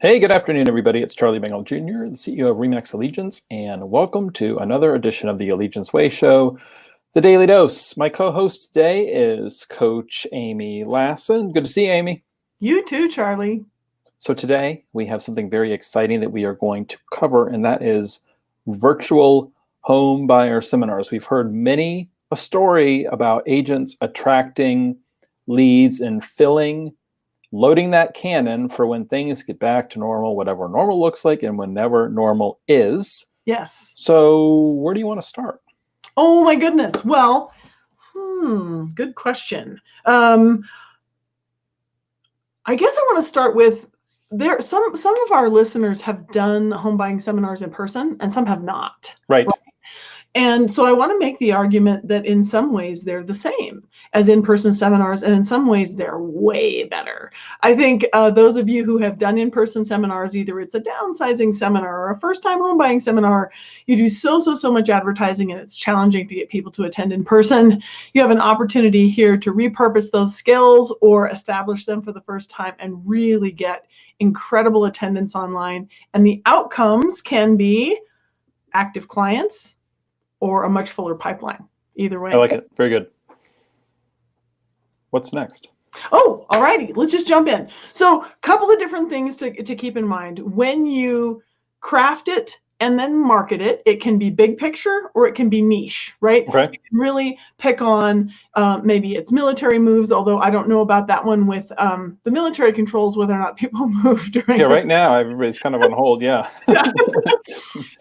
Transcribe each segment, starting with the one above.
Hey, good afternoon, everybody. It's Charlie Bengel Jr., the CEO of Remax Allegiance, and welcome to another edition of the Allegiance Way Show, the Daily Dose. My co-host today is Coach Amy Lassen. Good to see you, Amy. You too, Charlie. So today we have something very exciting that we are going to cover, and that is virtual home buyer seminars. We've heard many a story about agents attracting leads and loading that cannon for when things get back to normal, whatever normal looks like and whenever normal is. Yes. So where do you want to start? Oh my goodness. Well, good question. I guess I want to start with some of our listeners have done home buying seminars in person and some have not. Right. And so I want to make the argument that in some ways they're the same as in-person seminars, and in some ways they're way better. I think those of you who have done in-person seminars, either it's a downsizing seminar or a first-time home buying seminar, you do so much advertising and it's challenging to get people to attend in person. You have an opportunity here to repurpose those skills or establish them for the first time and really get incredible attendance online. And the outcomes can be active clients or a much fuller pipeline. Either way. I like it. Very good. What's next? Oh, all righty. Let's just jump in. So a couple of different things to keep in mind. When you craft it and then market it, it can be big picture or it can be niche, right? Okay. You can really pick on maybe it's military moves, although I don't know about that one with the military controls, whether or not people move during. Yeah, right now everybody's kind of on hold, yeah.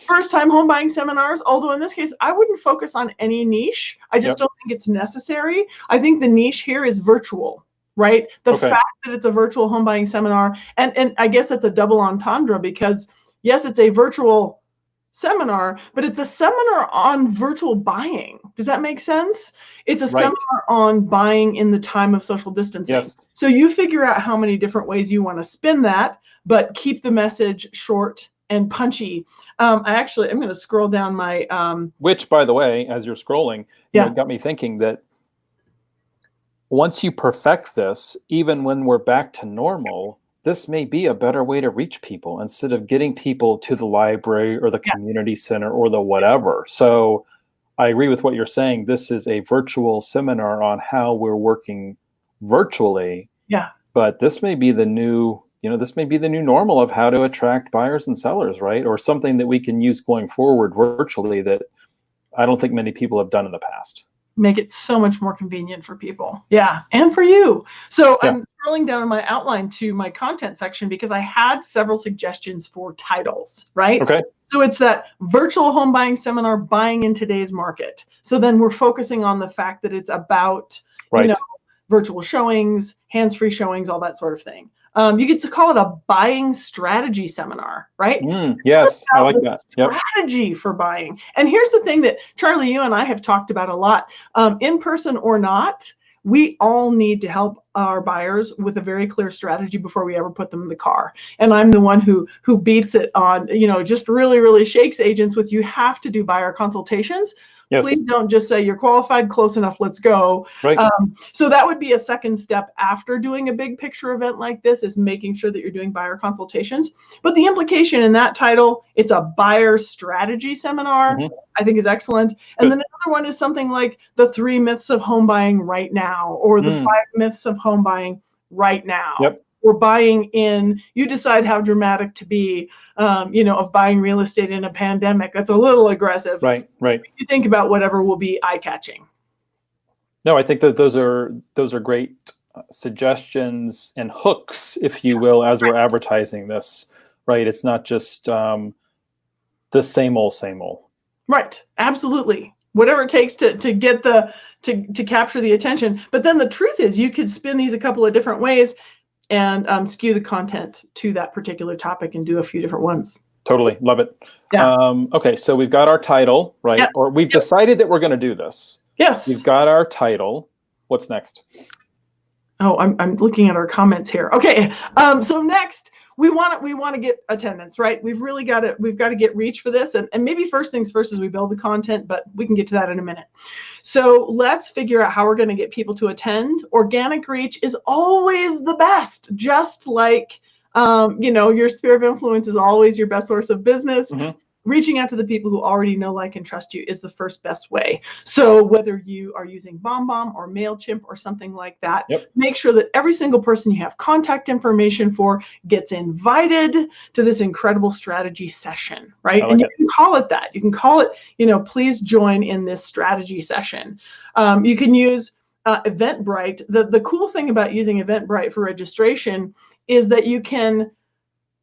First-time home buying seminars, although in this case, I wouldn't focus on any niche. I just don't think it's necessary. I think the niche here is virtual, right? The fact that it's a virtual home buying seminar, and I guess it's a double entendre because, yes, it's a virtual seminar, but it's a seminar on virtual buying. Does that make sense? It's a seminar on buying in the time of social distancing. Yes. So you figure out how many different ways you want to spin that, but keep the message short and punchy. I'm going to scroll down my which, by the way, as you're scrolling, it got me thinking that once you perfect this, even when we're back to normal, this may be a better way to reach people instead of getting people to the library or the community center or the whatever. So I agree with what you're saying. This is a virtual seminar on how we're working virtually. Yeah. But this may be the new normal of how to attract buyers and sellers, right? Or something that we can use going forward virtually that I don't think many people have done in the past. Make it so much more convenient for people. Yeah, and for you. So I'm scrolling down in my outline to my content section because I had several suggestions for titles, right? Okay. So it's that virtual home buying seminar, buying in today's market. So then we're focusing on the fact that it's about, virtual showings, hands-free showings, all that sort of thing. You get to call it a buying strategy seminar, right? Yes, I like that. Strategy for buying. And here's the thing that, Charlie, you and I have talked about a lot. In person or not, we all need to help our buyers with a very clear strategy before we ever put them in the car. And I'm the one who beats it on, just really shakes agents with, you have to do buyer consultations. Yes. Please don't just say you're qualified, close enough, let's go. Right. So that would be a second step after doing a big picture event like this, is making sure that you're doing buyer consultations. But the implication in that title, it's a buyer strategy seminar, I think is excellent. And then another one is something like the 3 myths of home buying right now, or the 5 myths of home buying right now. Yep. Or buying in, you decide how dramatic to be, of buying real estate in a pandemic. That's a little aggressive. Right. You think about whatever will be eye-catching. No, I think that those are great suggestions and hooks, if you will, as we're advertising this. Right. It's not just the same old. Right. Absolutely. Whatever it takes to get to capture the attention. But then the truth is, you could spin these a couple of different ways and skew the content to that particular topic and do a few different ones. Totally. Love it. Yeah. Okay. So we've got our title, right? Yep. Or we've decided that we're going to do this. Yes. We've got our title. What's next? Oh, I'm looking at our comments here. Okay. So next, we want to get attendance, right? We've got to get reach for this, and maybe first things first is we build the content, but we can get to that in a minute. So let's figure out how we're going to get people to attend. Organic reach is always the best, just like Your sphere of influence is always your best source of business. Mm-hmm. Reaching out to the people who already know, like, and trust you is the first best way. So whether you are using BombBomb or MailChimp or something like that, make sure that every single person you have contact information for gets invited to this incredible strategy session, right? And you can call it that. You can call it, please join in this strategy session. You can use Eventbrite. The cool thing about using Eventbrite for registration is that you can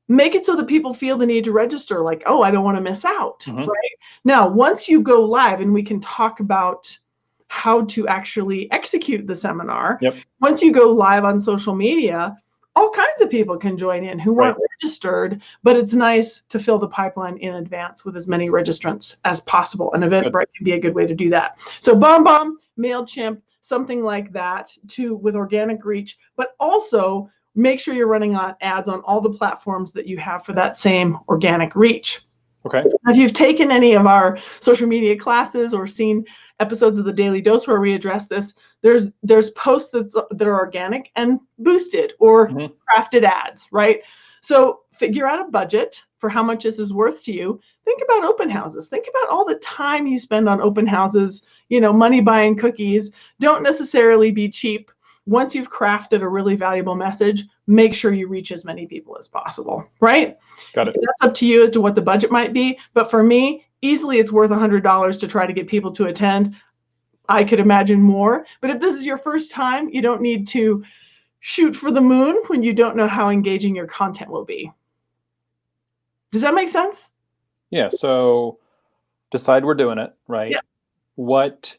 make it so that people feel the need to register, like, oh, I don't want to miss out, right? Now, once you go live, and we can talk about how to actually execute the seminar, once you go live on social media, all kinds of people can join in who weren't registered, but it's nice to fill the pipeline in advance with as many registrants as possible, and Eventbrite can be a good way to do that. So BombBomb, MailChimp, something like that, with organic reach, but also make sure you're running on ads on all the platforms that you have for that same organic reach. Okay. If you've taken any of our social media classes or seen episodes of the Daily Dose where we address this, there's posts that are organic and boosted or crafted ads, right? So figure out a budget for how much this is worth to you. Think about open houses. Think about all the time you spend on open houses, money buying cookies. Don't necessarily be cheap. Once you've crafted a really valuable message, make sure you reach as many people as possible, right? Got it. That's up to you as to what the budget might be. But for me, easily it's worth $100 to try to get people to attend. I could imagine more. But if this is your first time, you don't need to shoot for the moon when you don't know how engaging your content will be. Does that make sense? Yeah. So decide we're doing it, right? Yeah. What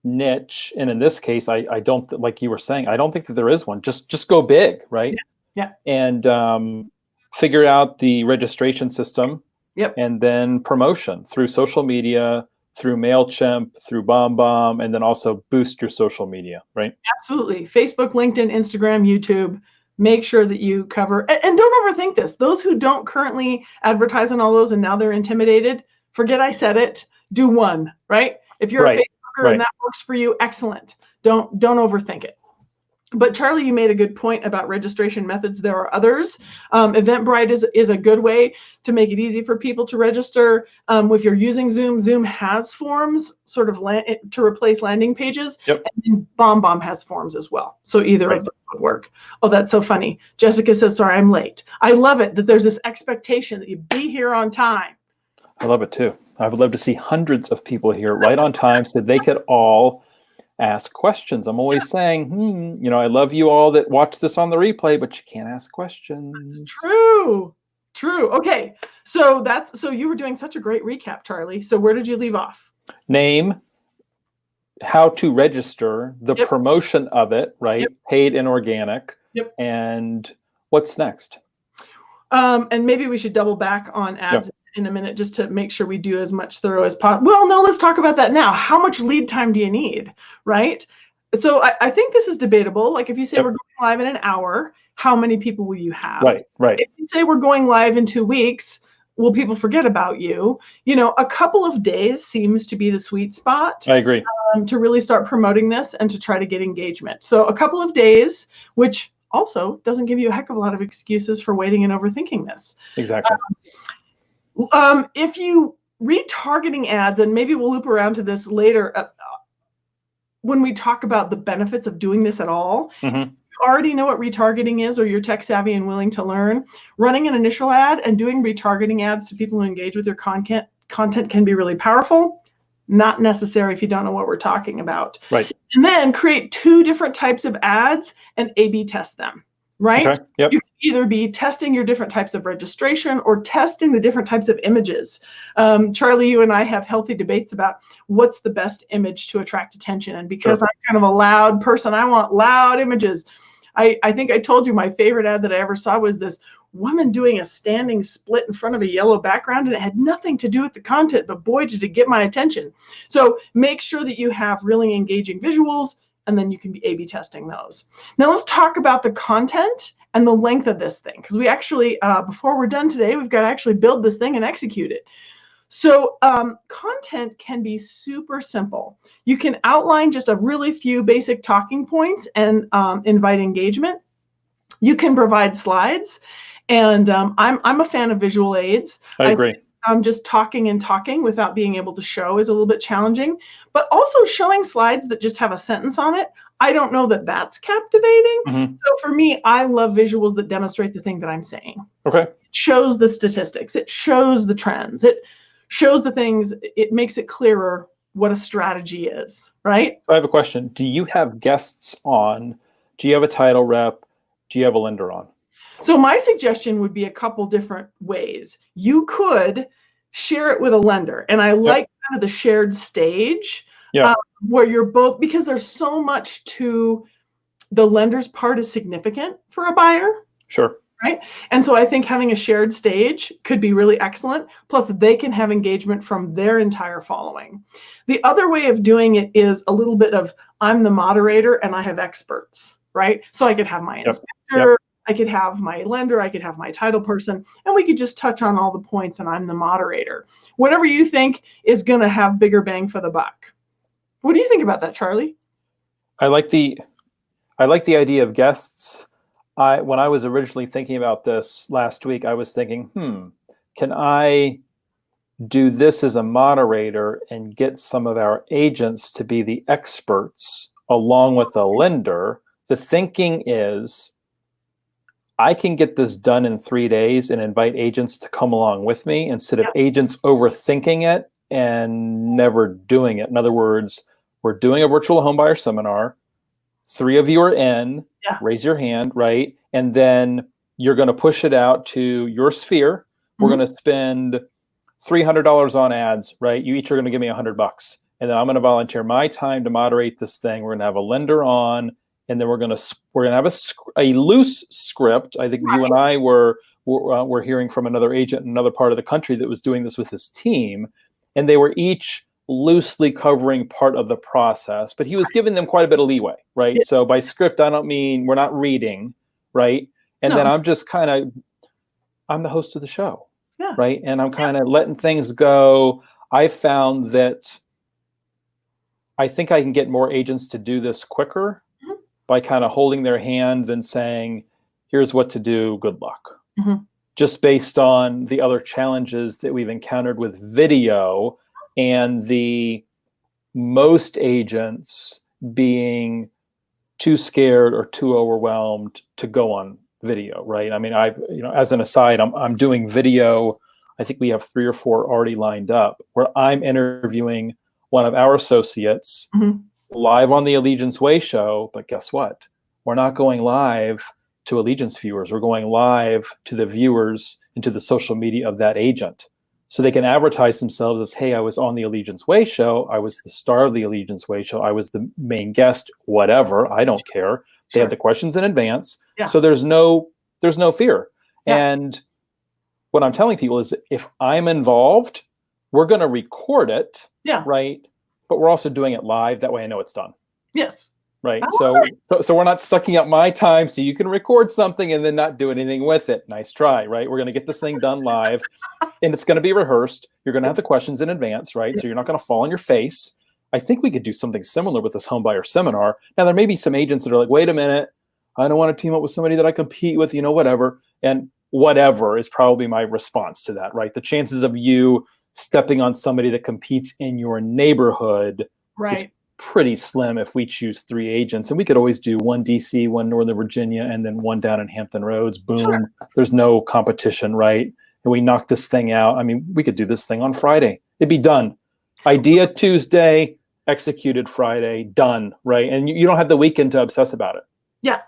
niche, and in this case, I don't, like you were saying, I don't think that there is one. Just go big, right? Yeah. And figure out the registration system. And then promotion through social media, through MailChimp, through BombBomb, and then also boost your social media, right? Absolutely. Facebook, LinkedIn, Instagram, YouTube. Make sure that you cover, and don't overthink this. Those who don't currently advertise on all those and now they're intimidated, forget I said it. Do one, right? If you're a Facebooker and that works for you, excellent. Don't overthink it. But Charlie, you made a good point about registration methods. There are others. Eventbrite is a good way to make it easy for people to register. If you're using Zoom, Zoom has forms sort of to replace landing pages. And then BombBomb has forms as well. So either of them would work. Oh, that's so funny. Jessica says, sorry, I'm late. I love it that there's this expectation that you be here on time. I love it too. I would love to see hundreds of people here right on time so they could all ask questions. I'm always saying, I love you all that watch this on the replay, but you can't ask questions. That's true. Okay. So you were doing such a great recap, Charlie. So where did you leave off? Name, how to register, the promotion of it, right? Paid and organic. And what's next? And maybe we should double back on ads in a minute just to make sure we do as much thorough as possible. Well, no, let's talk about that now. How much lead time do you need, right? So I think this is debatable. Like if you say we're going live in an hour, how many people will you have? Right. If you say we're going live in 2 weeks, will people forget about you? A couple of days seems to be the sweet spot. I agree. To really start promoting this and to try to get engagement. So a couple of days, which also doesn't give you a heck of a lot of excuses for waiting and overthinking this. Exactly. If you retargeting ads, and maybe we'll loop around to this later when we talk about the benefits of doing this at all, you already know what retargeting is or you're tech savvy and willing to learn. Running an initial ad and doing retargeting ads to people who engage with your content can be really powerful. Not necessary if you don't know what we're talking about. Right. And then create 2 different types of ads and A/B test them. Right? Okay. Yep. You can either be testing your different types of registration or testing the different types of images. Charlie, you and I have healthy debates about what's the best image to attract attention. And because I'm kind of a loud person, I want loud images. I think I told you my favorite ad that I ever saw was this woman doing a standing split in front of a yellow background, and it had nothing to do with the content, but boy, did it get my attention. So make sure that you have really engaging visuals, and then you can be A/B testing those. Now let's talk about the content and the length of this thing, because we actually, before we're done today, we've got to actually build this thing and execute it. So content can be super simple. You can outline just a really few basic talking points and invite engagement. You can provide slides. And I'm a fan of visual aids. I agree. Just talking and talking without being able to show is a little bit challenging, but also showing slides that just have a sentence on it, I don't know that that's captivating. So for me, I love visuals that demonstrate the thing that I'm saying. Okay. It shows the statistics. It shows the trends. It shows the things. It makes it clearer what a strategy is, right? I have a question. Do you have guests on? Do you have a title rep? Do you have a lender on? So my suggestion would be a couple different ways. You could share it with a lender, and I like kind of the shared stage where you're both, because there's so much to the lender's part is significant for a buyer. Sure. Right. And so I think having a shared stage could be really excellent. Plus, they can have engagement from their entire following. The other way of doing it is a little bit of I'm the moderator and I have experts, right? So I could have my inspector, I could have my lender, I could have my title person, and we could just touch on all the points and I'm the moderator. Whatever you think is going to have bigger bang for the buck. What do you think about that, Charlie? I like the idea of guests. When I was originally thinking about this last week, I was thinking, can I do this as a moderator and get some of our agents to be the experts along with a lender? The thinking is I can get this done in 3 days and invite agents to come along with me instead of agents overthinking it and never doing it. In other words, we're doing a virtual homebuyer seminar. 3 of you are in, raise your hand, right? And then you're going to push it out to your sphere. We're going to spend $300 on ads, right? You each are going to give me $100. And then I'm going to volunteer my time to moderate this thing. We're going to have a lender on, and then we're going to have a loose script. I think you and I were hearing from another agent in another part of the country that was doing this with his team, and they were each loosely covering part of the process, but he was giving them quite a bit of leeway, right? Yeah. So by script, I don't mean we're not reading, right? And then I'm just I'm the host of the show, right? And I'm kind of letting things go. I found that I think I can get more agents to do this quicker by kind of holding their hand than saying, here's what to do, good luck. Just based on the other challenges that we've encountered with video, and the most agents being too scared or too overwhelmed to go on video, right? I mean, as an aside, I'm doing video. I think we have 3 or 4 already lined up where I'm interviewing one of our associates live on the Allegiance Way show. But guess what? We're not going live to Allegiance viewers. We're going live to the viewers and to the social media of that agent. So they can advertise themselves as, hey, I was on the Allegiance Way show. I was the star of the Allegiance Way show. I was the main guest, whatever. I don't care. They have the questions in advance. So there's no fear. And what I'm telling people is if I'm involved, we're going to record it, right? But we're also doing it live. That way I know it's done. Yes. Right. So we're not sucking up my time so you can record something and then not do anything with it. Nice try, right? We're going to get this thing done live and it's going to be rehearsed. You're going to have the questions in advance, right? So you're not going to fall on your face. I think we could do something similar with this homebuyer seminar. Now, there may be some agents that are like, wait a minute, I don't want to team up with somebody that I compete with, whatever. And whatever is probably my response to that, right? The chances of you stepping on somebody that competes in your neighborhood is pretty slim if we choose 3 agents. And we could always do 1 DC, 1 Northern Virginia, and then 1 down in Hampton Roads. Boom. There's no competition, right? And we knock this thing out. I mean, we could do this thing on Friday. It'd be done. Idea Tuesday, executed Friday, done, right? And you don't have the weekend to obsess about it. Yeah.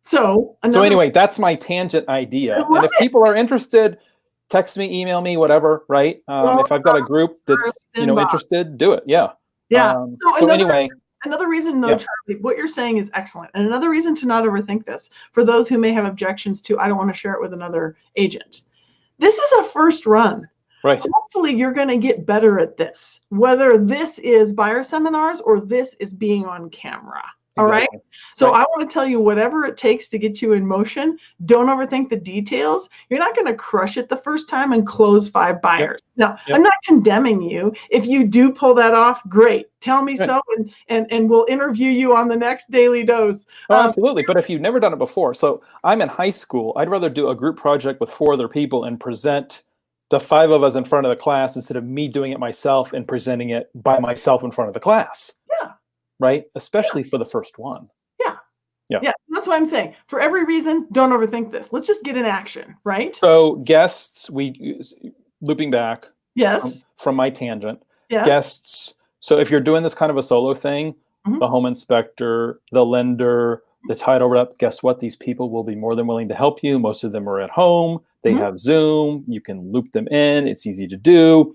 So anyway, that's my tangent idea. And if people are interested, text me, email me, whatever, right? If I've got a group that's interested, do it. Yeah. So anyway, another reason though, Charlie, what you're saying is excellent. And another reason to not overthink this for those who may have objections to, I don't want to share it with another agent. This is a first run. Right. Hopefully you're going to get better at this, whether this is buyer seminars or this is being on camera. All right. Exactly. So Right. I want to tell you, whatever it takes to get you in motion, don't overthink the details. You're not going to crush it the first time and close 5 Yep. buyers. Now, I'm Yep. not condemning you. If you do pull that off, great. Tell me Right. so, and we'll interview you on the next Daily Dose. Oh, absolutely. But if you've never done it before, so I'm in high school, I'd rather do a group project with 4 other people and present the 5 of us in front of the class instead of me doing it myself and presenting it by myself in front of the class. Yeah. Right? Especially for the first one. Yeah. Yeah. Yeah. That's why I'm saying, for every reason, don't overthink this. Let's just get in action, right? So guests, looping back Yes. from my tangent, Yes. guests. So if you're doing this kind of a solo thing, the home inspector, the lender, the title rep, guess what? These people will be more than willing to help you. Most of them are at home. They have Zoom. You can loop them in. It's easy to do.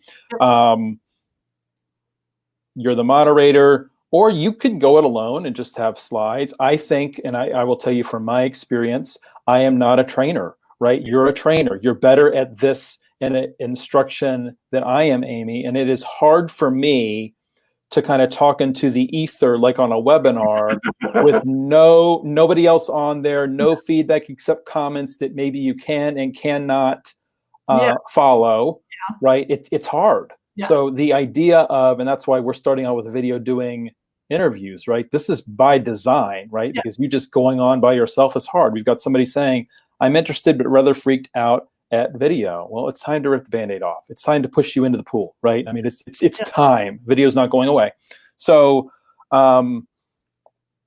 You're the moderator, or you can go it alone and just have slides. I think, and I will tell you from my experience, I am not a trainer, right? You're a trainer. You're better at this in instruction than I am, Amy. And it is hard for me to kind of talk into the ether like on a webinar with nobody else on there, no feedback except comments that maybe you can and cannot follow, right? It's hard. Yeah. So the idea of, and that's why we're starting out with a video doing interviews, right? This is by design, right? Yeah. Because you just going on by yourself is hard. We've got somebody saying, I'm interested, but rather freaked out at video. Well, it's time to rip the Band-Aid off. It's time to push you into the pool, right? I mean, it's time. Video's not going away. So I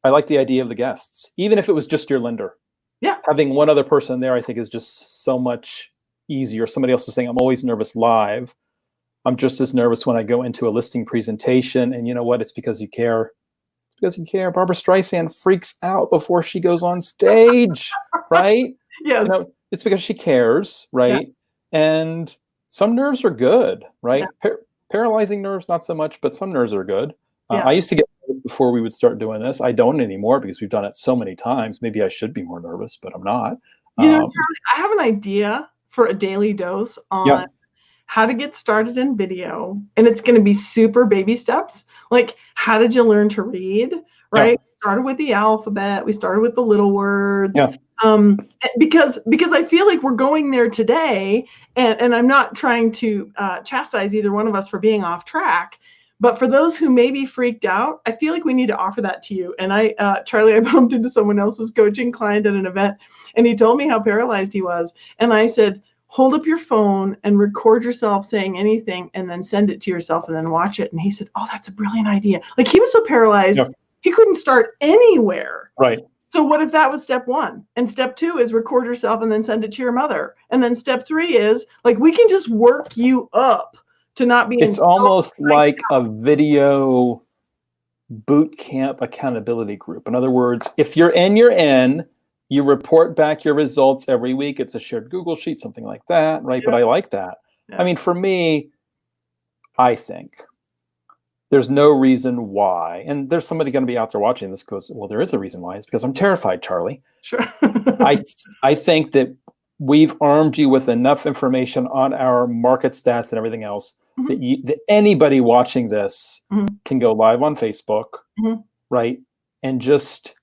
like the idea of the guests, even if it was just your lender. Yeah. Having one other person there, I think, is just so much easier. Somebody else is saying, I'm always nervous live. I'm just as nervous when I go into a listing presentation. And you know what? It's because you care. It's because you care. Barbara Streisand freaks out before she goes on stage, right? Yes. You know, it's because she cares, right? Yeah. And some nerves are good, right? Yeah. Paralyzing nerves, not so much, but some nerves are good. Yeah. I used to get nervous before we would start doing this. I don't anymore because we've done it so many times. Maybe I should be more nervous, but I'm not. You know, Charlie, I have an idea for a daily dose on how to get started in video. And it's going to be super baby steps. Like, how did you learn to read, right? We started with the alphabet. We started with the little words. Yeah. Because I feel like we're going there today, and I'm not trying to chastise either one of us for being off track, but for those who may be freaked out, I feel like we need to offer that to you. And Charlie, I bumped into someone else's coaching client at an event, and he told me how paralyzed he was. And I said, hold up your phone and record yourself saying anything, and then send it to yourself and then watch it. And he said, oh, that's a brilliant idea. Like, he was so paralyzed, he couldn't start anywhere. Right. So what if that was step 1? And step 2 is record yourself and then send it to your mother. And then step 3 is, like, we can just work you up to not be. It's almost like a video boot camp accountability group. In other words, if you're in, you're in. You report back your results every week. It's a shared Google sheet, something like that, right? Yeah. But I like that. Yeah. I mean, for me, I think there's no reason why, and there's somebody going to be out there watching this goes, well, there is a reason why. It's because I'm terrified, Charlie. Sure. I think that we've armed you with enough information on our market stats and everything else that anybody watching this can go live on Facebook, right? And just,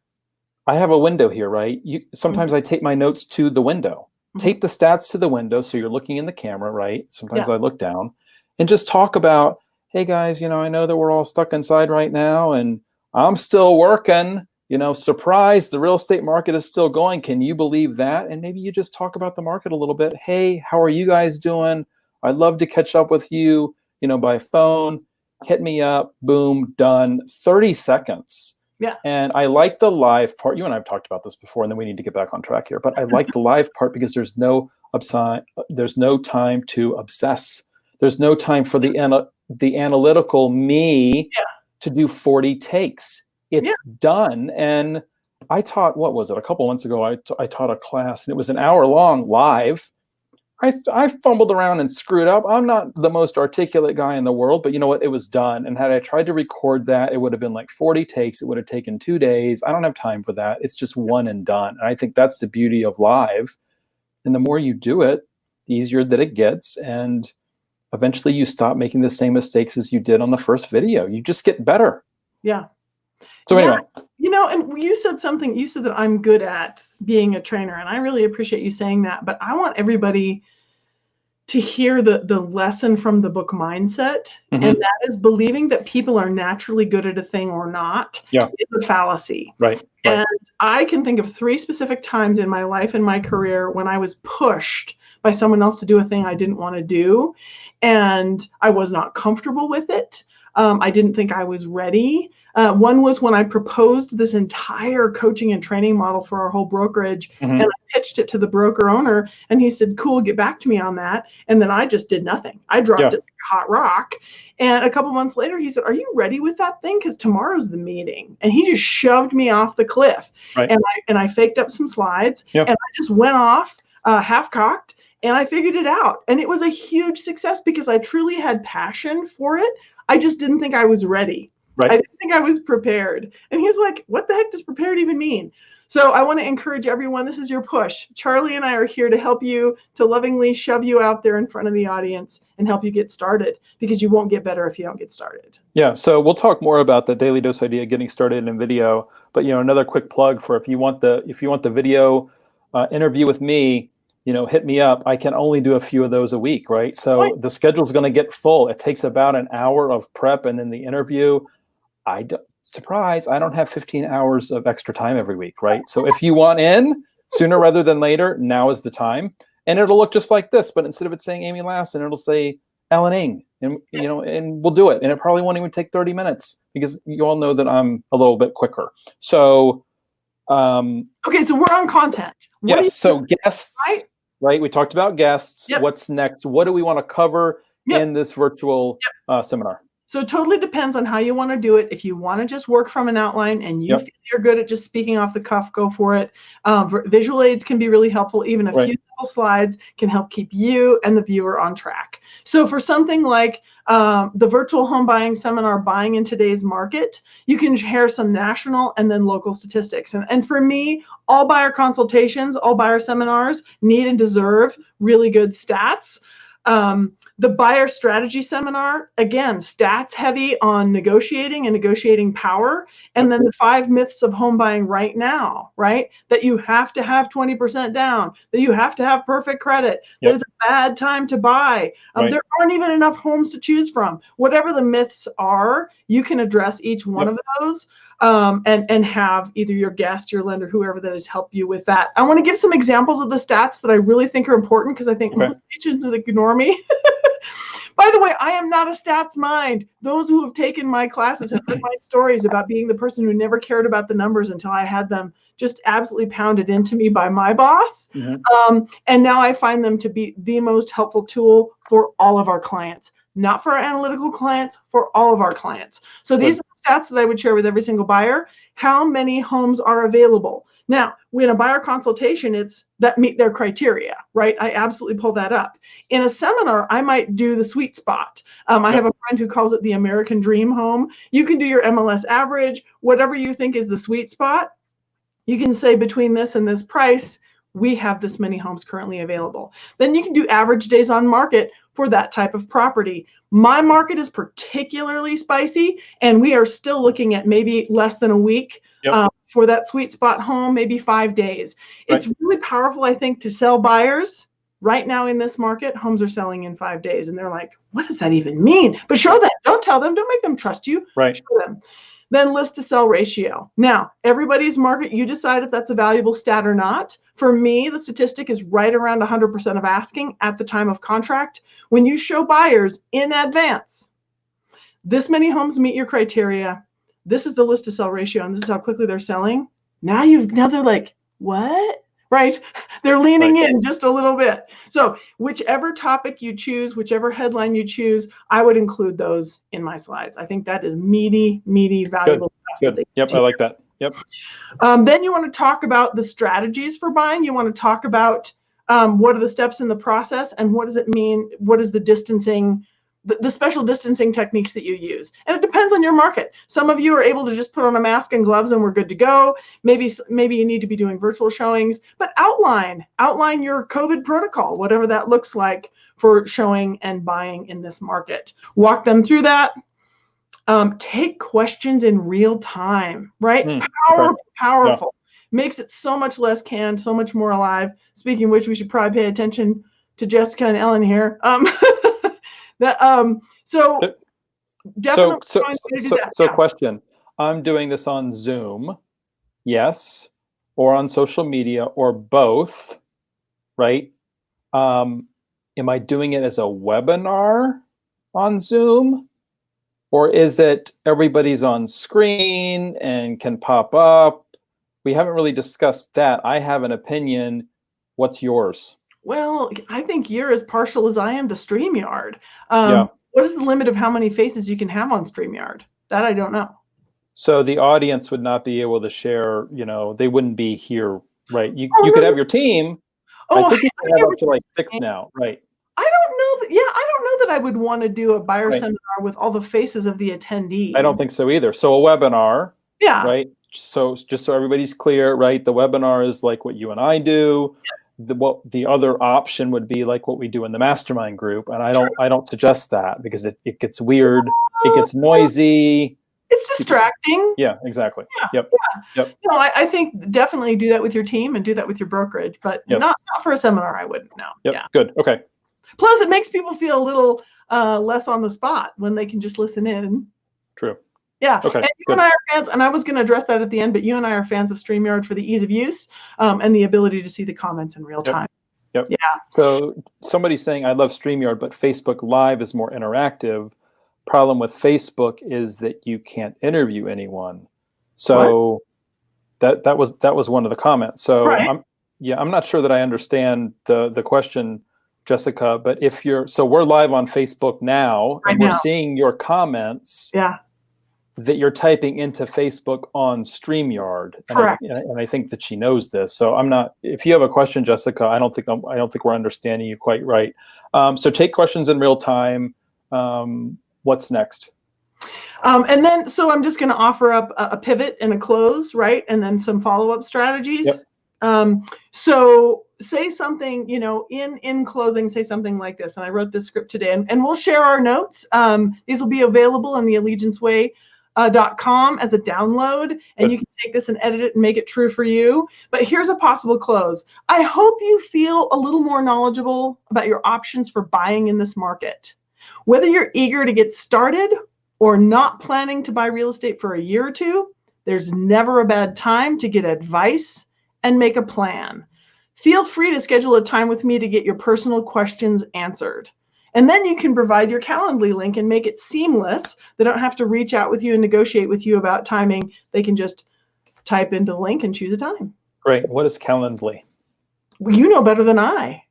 I have a window here, right? Sometimes I take my notes to the window. Tape the stats to the window so you're looking in the camera, right? Sometimes I look down and just talk about, hey guys, you know, I know that we're all stuck inside right now and I'm still working, you know, surprise, the real estate market is still going. Can you believe that? And maybe you just talk about the market a little bit. Hey, how are you guys doing? I'd love to catch up with you, you know, by phone. Hit me up, boom, done. 30 seconds. Yeah. And I like the live part. You and I have talked about this before, and then we need to get back on track here. But I like the live part because there's no time to obsess. There's no time for the analytical me to do 40 takes. It's done. And I taught, what was it? A couple months ago, I taught a class, and it was an hour long live. I fumbled around and screwed up. I'm not the most articulate guy in the world, but you know what? It was done. And had I tried to record that, it would have been like 40 takes. It would have taken 2 days. I don't have time for that. It's just one and done. And I think that's the beauty of live. And the more you do it, the easier that it gets. And eventually you stop making the same mistakes as you did on the first video. You just get better. Yeah. So anyway. And you said something, you said that I'm good at being a trainer, and I really appreciate you saying that, but I want everybody to hear the lesson from the book Mindset, and that is believing that people are naturally good at a thing or not is a fallacy. Right. And I can think of 3 specific times in my life and my career when I was pushed by someone else to do a thing I didn't want to do, and I was not comfortable with it. I didn't think I was ready. One was when I proposed this entire coaching and training model for our whole brokerage, and I pitched it to the broker owner, and he said, cool, get back to me on that. And then I just did nothing. I dropped it like a hot rock. And a couple months later, he said, are you ready with that thing? Because tomorrow's the meeting. And he just shoved me off the cliff. And I faked up some slides, and I just went off half-cocked, and I figured it out. And it was a huge success because I truly had passion for it. I just didn't think I was ready. I didn't think I was prepared. And he's like, what the heck does prepared even mean? So I want to encourage everyone, this is your push. Charlie and I are here to help you, to lovingly shove you out there in front of the audience and help you get started, because you won't get better if you don't get started. Yeah, so we'll talk more about the Daily Dose idea, getting started in video. But another quick plug for if you want the video interview with me, hit me up. I can only do a few of those a week, right? So the schedule's going to get full. It takes about an hour of prep and then the interview. I don't have 15 hours of extra time every week, right? So if you want in sooner rather than later, now is the time. And it'll look just like this, but instead of it saying Amy Lassen, it'll say Ellen Ng, and and we'll do it. And it probably won't even take 30 minutes because you all know that I'm a little bit quicker. So okay, so we're on content. Yes, so guests, right? We talked about guests. What's next? What do we want to cover in this virtual seminar? So it totally depends on how you want to do it. If you want to just work from an outline and you feel you're good at just speaking off the cuff, go for it. Visual aids can be really helpful. Even a few simple slides can help keep you and the viewer on track. So for something like the virtual home buying seminar, Buying in Today's Market, you can share some national and then local statistics. And for me, all buyer consultations, all buyer seminars need and deserve really good stats. The buyer strategy seminar, again, stats heavy on negotiating and negotiating power. And then the 5 myths of home buying right now, right? That you have to have 20% down, that you have to have perfect credit, that it's a bad time to buy. There aren't even enough homes to choose from. Whatever the myths are, you can address each one of those. And have either your guest, your lender, whoever that is, help you with that. I want to give some examples of the stats that I really think are important because I think most agents ignore me. By the way, I am not a stats mind. Those who have taken my classes have heard my stories about being the person who never cared about the numbers until I had them just absolutely pounded into me by my boss. And now I find them to be the most helpful tool for all of our clients. Not for our analytical clients, for all of our clients. So these are the stats that I would share with every single buyer. How many homes are available? Now, in a buyer consultation, it's that meet their criteria, right? I absolutely pull that up. In a seminar, I might do the sweet spot. I have a friend who calls it the American dream home. You can do your MLS average, whatever you think is the sweet spot. You can say between this and this price, we have this many homes currently available. Then you can do average days on market for that type of property. My market is particularly spicy, and we are still looking at maybe less than a week for that sweet spot home, maybe 5 days. It's really powerful, I think, to sell buyers. Right now in this market, homes are selling in 5 days, and they're like, what does that even mean? But show them. Don't tell them. Don't make them trust you. Show them. Then list to sell ratio. Now, everybody's market, you decide if that's a valuable stat or not. For me, the statistic is right around 100% of asking at the time of contract. When you show buyers in advance, this many homes meet your criteria, this is the list to sell ratio, and this is how quickly they're selling. Now they're like, what? Right? They're leaning in just a little bit. So whichever topic you choose, whichever headline you choose, I would include those in my slides. I think that is meaty, valuable stuff. Good. Yep, I like that. Yep. Then you want to talk about the strategies for buying. You want to talk about what are the steps in the process and what does it mean? What is the distancing, the special distancing techniques that you use? And it depends on your market. Some of you are able to just put on a mask and gloves and we're good to go. Maybe you need to be doing virtual showings, but outline your COVID protocol, whatever that looks like for showing and buying in this market. Walk them through that. Take questions in real time, right? Okay. Powerful. Makes it so much less canned, so much more alive. Speaking of which, we should probably pay attention to Jessica and Ellen here. So definitely do that. So question. I'm doing this on Zoom, yes, or on social media, or both, right? Am I doing it as a webinar on Zoom? Or is it everybody's on screen and can pop up? We haven't really discussed that. I have an opinion. What's yours? Well, I think you're as partial as I am to StreamYard. Yeah. What is the limit of how many faces you can have on StreamYard? That I don't know. So the audience would not be able to share, they wouldn't be here, right? You Oh, could no, have your team. Oh, I think you can have up to like 6 now, right? I don't know. I don't know that I would want to do a buyer Right. seminar with all the faces of the attendees. I don't think so either. So a webinar, Yeah. right? So just so everybody's clear, right? The webinar is like what you and I do. The other option would be like what we do in the mastermind group, and I don't suggest that because it gets weird, it gets noisy. It's distracting. Yeah, exactly. Yeah. Yep. No, I think definitely do that with your team and do that with your brokerage, but not for a seminar. I wouldn't. No. Yep. Yeah. Good. Okay. Plus, it makes people feel a little less on the spot when they can just listen in. True. Yeah. Okay. And you and I are fans, and I was going to address that at the end, but you and I are fans of StreamYard for the ease of use and the ability to see the comments in real time. Yep. Yeah. So somebody's saying, I love StreamYard, but Facebook Live is more interactive. Problem with Facebook is that you can't interview anyone. So that was one of the comments. So right. I'm not sure that I understand the question, Jessica, but so we're live on Facebook now, and we're seeing your comments. Yeah. That you're typing into Facebook on StreamYard. Correct. And I think that she knows this. So I'm not. If you have a question, Jessica, I don't think we're understanding you quite right. So take questions in real time. What's next? And then, so I'm just going to offer up a pivot and a close, right? And then some follow-up strategies. Yep. So say something, in closing, say something like this. And I wrote this script today, and we'll share our notes. These will be available on the allegianceway.com as a download, and you can take this and edit it and make it true for you. But here's a possible close. I hope you feel a little more knowledgeable about your options for buying in this market. Whether you're eager to get started or not planning to buy real estate for a year or two, there's never a bad time to get advice and make a plan. Feel free to schedule a time with me to get your personal questions answered. And then you can provide your Calendly link and make it seamless. They don't have to reach out with you and negotiate with you about timing. They can just type into the link and choose a time. Great. What is Calendly? Well, you know better than I.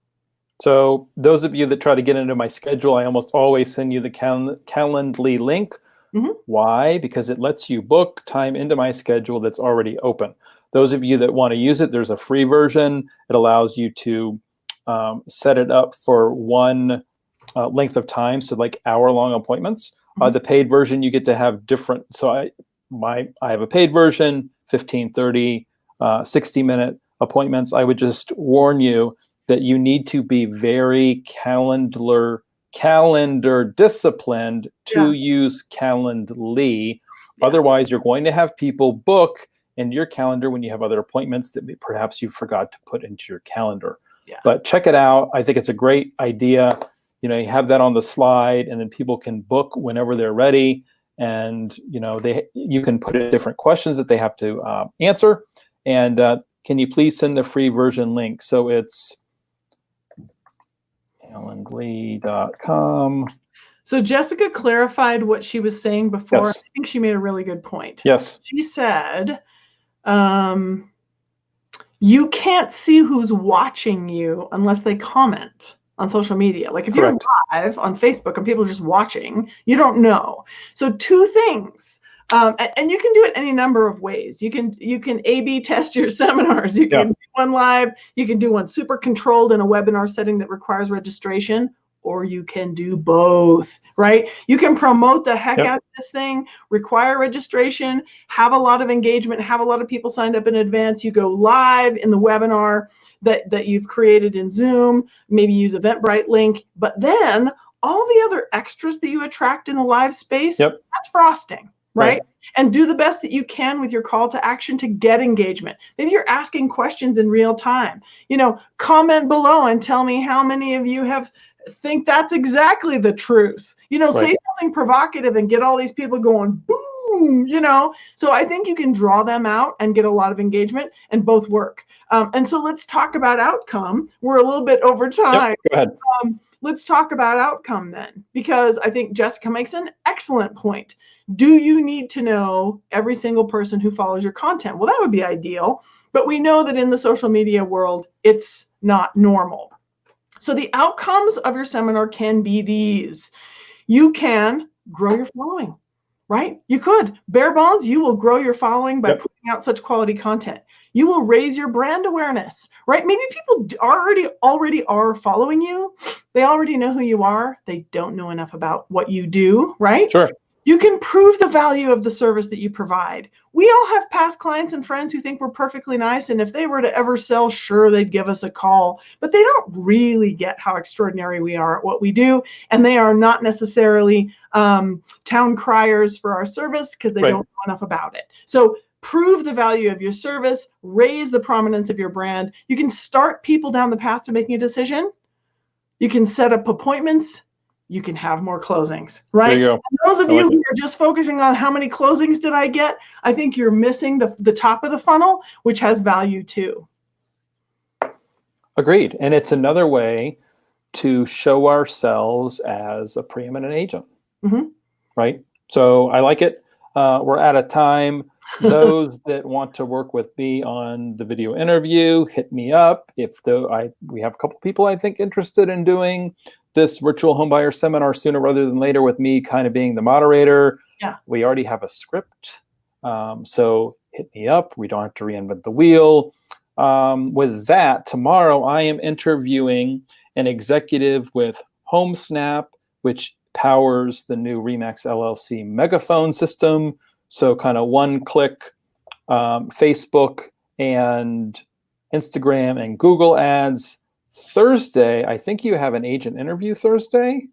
So those of you that try to get into my schedule, I almost always send you the Calendly link. Mm-hmm. Why? Because it lets you book time into my schedule that's already open. Those of you that want to use it, there's a free version. It allows you to set it up for one length of time, so like hour-long appointments. Mm-hmm. The paid version, you get to have different. So I have a paid version, 15, 30, 60-minute appointments. I would just warn you that you need to be very calendar disciplined to use Calendly. Otherwise, you're going to have people book in your calendar when you have other appointments that perhaps you forgot to put into your calendar. But check it out. I think it's a great idea. You have that on the slide, and then people can book whenever they're ready. And you can put in different questions that they have to answer. And can you please send the free version link? So it's calendly.com. So Jessica clarified what she was saying before. Yes. I think she made a really good point. Yes. She said, you can't see who's watching you unless they comment on social media. Like if you're live on Facebook and people are just watching, you don't know. So two things. And you can do it any number of ways. You can A/B test your seminars. You can do one live. You can do one super controlled in a webinar setting that requires registration, or you can do both, right? You can promote the heck out of this thing, require registration, have a lot of engagement, have a lot of people signed up in advance. You go live in the webinar that you've created in Zoom, maybe use Eventbrite link, but then All the other extras that you attract in the live space, Yep. that's frosting, right? Right. And do the best that you can with your call to action to get engagement. Maybe you're asking questions in real time. Comment below and tell me how many of you think that's exactly the truth. Say something provocative and get all these people going, boom, So I think you can draw them out and get a lot of engagement, and both work. And so let's talk about outcome. We're a little bit over time. Yep, go ahead. Let's talk about outcome then, because I think Jessica makes an excellent point. Do you need to know every single person who follows your content? Well, that would be ideal, but we know that in the social media world, it's not normal. So the outcomes of your seminar can be these. You can grow your following, right? You could. Bare bones, you will grow your following by putting out such quality content. You will raise your brand awareness, right? Maybe people already are following you. They already know who you are. They don't know enough about what you do, right? Sure. You can prove the value of the service that you provide. We all have past clients and friends who think we're perfectly nice, and if they were to ever sell, sure, they'd give us a call, but they don't really get how extraordinary we are at what we do, and they are not necessarily town criers for our service because they don't know enough about it. So prove the value of your service, raise the prominence of your brand. You can start people down the path to making a decision. You can set up appointments. You can have more closings, right? There you go. And those of you who are just focusing on how many closings did I get, I think you're missing the top of the funnel, which has value too. Agreed. And it's another way to show ourselves as a preeminent agent, right? So I like it. We're out of time. Those that want to work with me on the video interview, hit me up. We have a couple people I think interested in doing this virtual homebuyer seminar sooner rather than later, with me kind of being the moderator. Yeah. We already have a script, so hit me up. We don't have to reinvent the wheel. With that, tomorrow I am interviewing an executive with HomeSnap, which powers the new Remax LLC megaphone system. So kind of one-click Facebook and Instagram and Google ads. Thursday, I think you have an agent interview Thursday.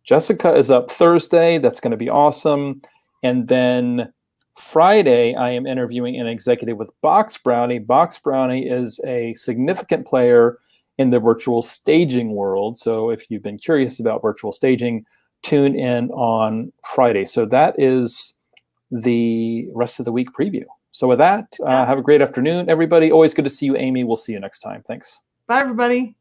Jessica is up Thursday. That's going to be awesome. And then Friday, I am interviewing an executive with Box Brownie. Box Brownie is a significant player in the virtual staging world. So if you've been curious about virtual staging, tune in on Friday. So that is the rest of the week preview. So with that, have a great afternoon, everybody. Always good to see you, Amy. We'll see you next time. Thanks. Bye, everybody.